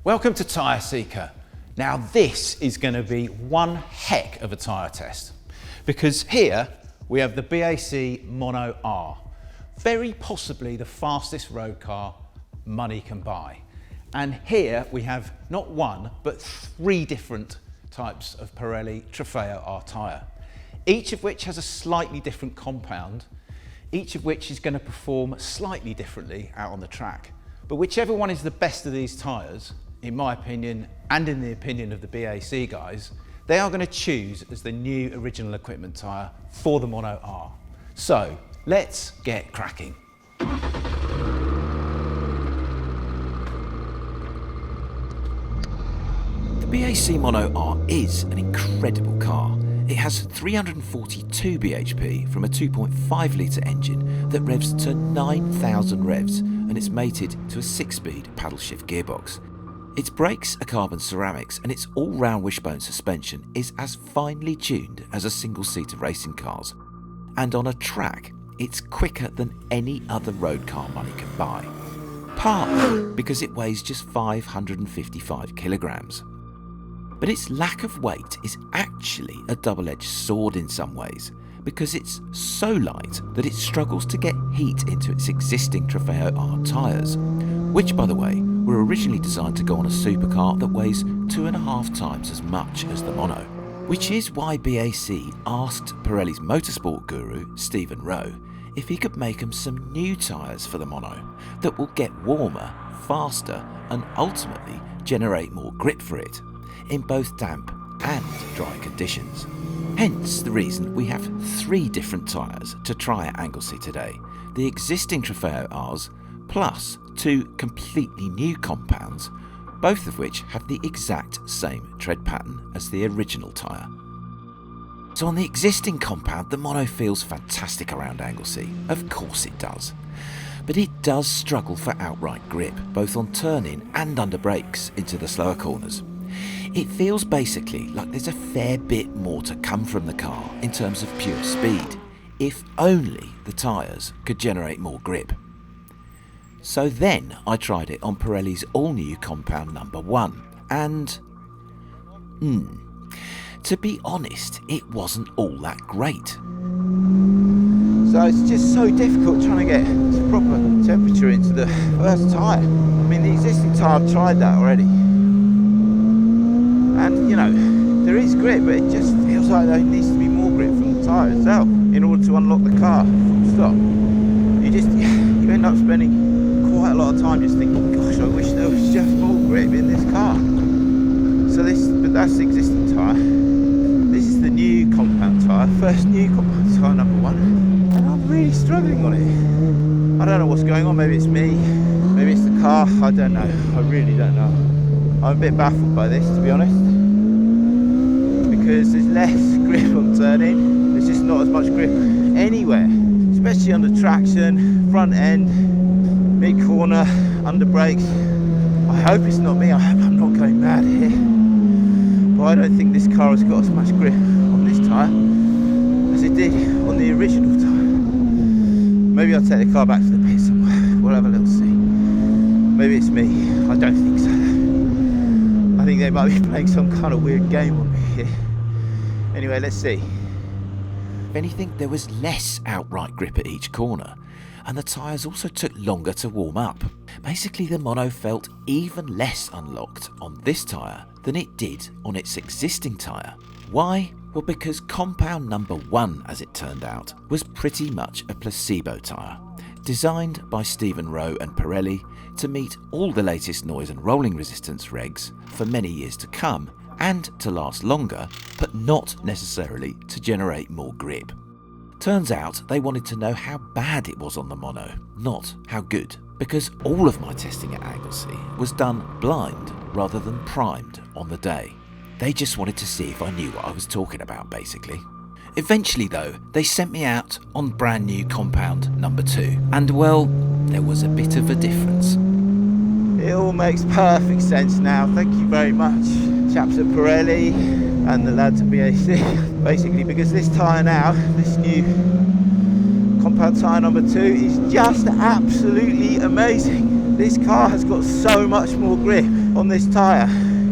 Welcome to Tyre Seeker. Now this is going to be one heck of a tyre test, because here we have the BAC Mono R, very possibly the fastest road car money can buy. And here we have not one but three different types of Pirelli Trofeo R tyre, each of which has a slightly different compound, each of which is going to perform slightly differently out on the track. But whichever one is the best of these tyres, in my opinion, and in the opinion of the BAC guys, they are going to choose as the new original equipment tyre for the Mono R. So let's get cracking. The BAC Mono R is an incredible car. It has 342 bhp from a 2.5 litre engine that revs to 9,000 revs, and it's mated to a 6-speed paddle shift gearbox. Its brakes are carbon ceramics, and its all-round wishbone suspension is as finely tuned as a single-seater racing car's. And on a track, it's quicker than any other road car money can buy. Partly because it weighs just 555 kilograms. But its lack of weight is actually a double-edged sword in some ways, because it's so light that it struggles to get heat into its existing Trofeo R tyres, which, by the way, were originally designed to go on a supercar that weighs 2.5 times as much as the Mono. Which is why BAC asked Pirelli's motorsport guru, Stephen Rowe, if he could make them some new tyres for the Mono that will get warmer, faster, and ultimately generate more grip for it, in both damp and dry conditions. Hence the reason we have three different tyres to try at Anglesey today: the existing Trofeo Rs plus two completely new compounds, both of which have the exact same tread pattern as the original tyre. So on the existing compound, the Mono feels fantastic around Anglesey. Of course it does. But it does struggle for outright grip, both on turn-in and under brakes into the slower corners. It feels basically like there's a fair bit more to come from the car in terms of pure speed, if only the tyres could generate more grip. So then I tried it on Pirelli's all-new Compound number 1, and to be honest, it wasn't all that great. So it's just so difficult trying to get proper temperature into the first tyre. I mean, the existing tyre, I've tried that already. And you know, there is grip, but it just feels like there needs to be more grip from the tyre itself in order to unlock the car. Stop. You end up spending quite a lot of time just thinking, gosh, I wish there was just more grip in this car. But that's the existing tyre. This is the new compound tyre, first new compound tyre number 1, and I'm really struggling on it. I don't know what's going on. Maybe it's me, maybe it's the car. I don't know. I really don't know. I'm a bit baffled by this, to be honest, because there's less grip on turning. There's just not as much grip anywhere, especially under traction, front end, mid-corner, under brakes. I hope it's not me. I hope I'm not going mad here, but I don't think this car has got as much grip on this tyre as it did on the original tyre. Maybe I'll take the car back to the pit somewhere. We'll have a little see. Maybe it's me. I don't think so. I think they might be playing some kind of weird game on me here. Anyway, let's see. If anything, there was less outright grip at each corner, and the tyres also took longer to warm up. Basically, the Mono felt even less unlocked on this tyre than it did on its existing tyre. Why? Well, because Compound number 1, as it turned out, was pretty much a placebo tyre, designed by Stephen Rowe and Pirelli to meet all the latest noise and rolling resistance regs for many years to come, and to last longer, but not necessarily to generate more grip. Turns out they wanted to know how bad it was on the Mono, not how good, because all of my testing at Anglesey was done blind rather than primed on the day. They just wanted to see if I knew what I was talking about, basically. Eventually though, they sent me out on brand new Compound number 2, and well, there was a bit of a difference. It all makes perfect sense now. Thank you very much, chaps at Pirelli and the lads at BAC. Basically, because this tyre now, this new Compound tyre number 2, is just absolutely amazing. This car has got so much more grip on this tyre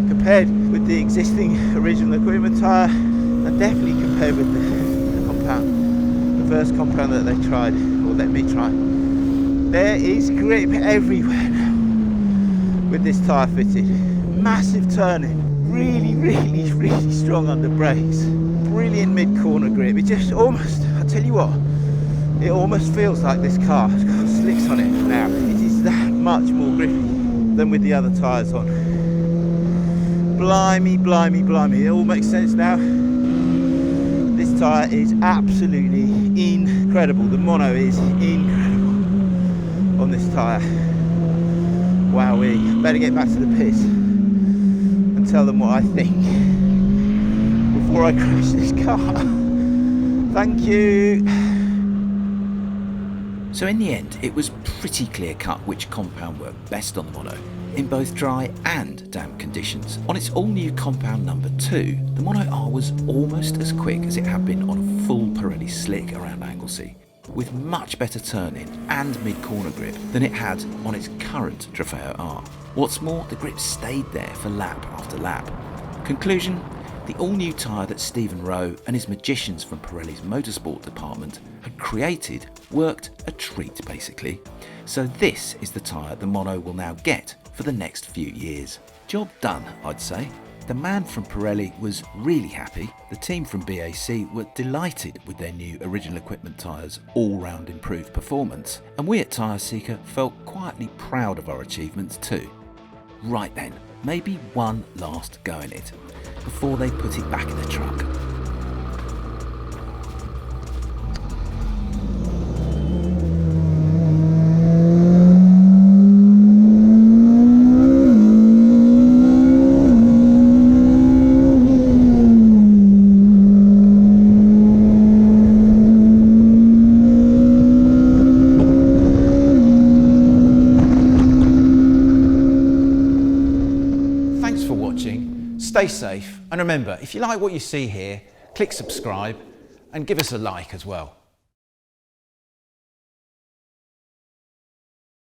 compared with the existing original equipment tyre, and definitely compared with the compound, the first compound that they tried, or let me try. There is grip everywhere now with this tyre fitted. Massive turning, really strong under brakes, brilliant mid-corner grip. It just almost, I tell you what, it almost feels like this car has got slicks on it now. It is that much more grippy than with the other tyres on. Blimey. It all makes sense now. This tyre is absolutely incredible. The mono is incredible on this tyre. Wowee. Better get back to the pits and tell them what I think before I crash this car. Thank you. So in the end, it was pretty clear cut which compound worked best on the mono, in both dry and damp conditions. On its all-new compound number 2, the Mono R was almost as quick as it had been on a full Pirelli slick around Anglesey, with much better turn-in and mid-corner grip than it had on its current Trofeo R. What's more, the grip stayed there for lap after lap. Conclusion, the all-new tyre that Stephen Rowe and his magicians from Pirelli's motorsport department had created worked a treat basically. So this is the tyre the Mono will now get for the next few years. Job done, I'd say. The man from Pirelli was really happy, the team from BAC were delighted with their new original equipment tyres' all-round improved performance, and we at Tyre Seeker felt quietly proud of our achievements too. Right then, maybe one last go in it, before they put it back in the truck. Thanks for watching. Stay safe, and remember, if you like what you see here, click subscribe and give us a like as well.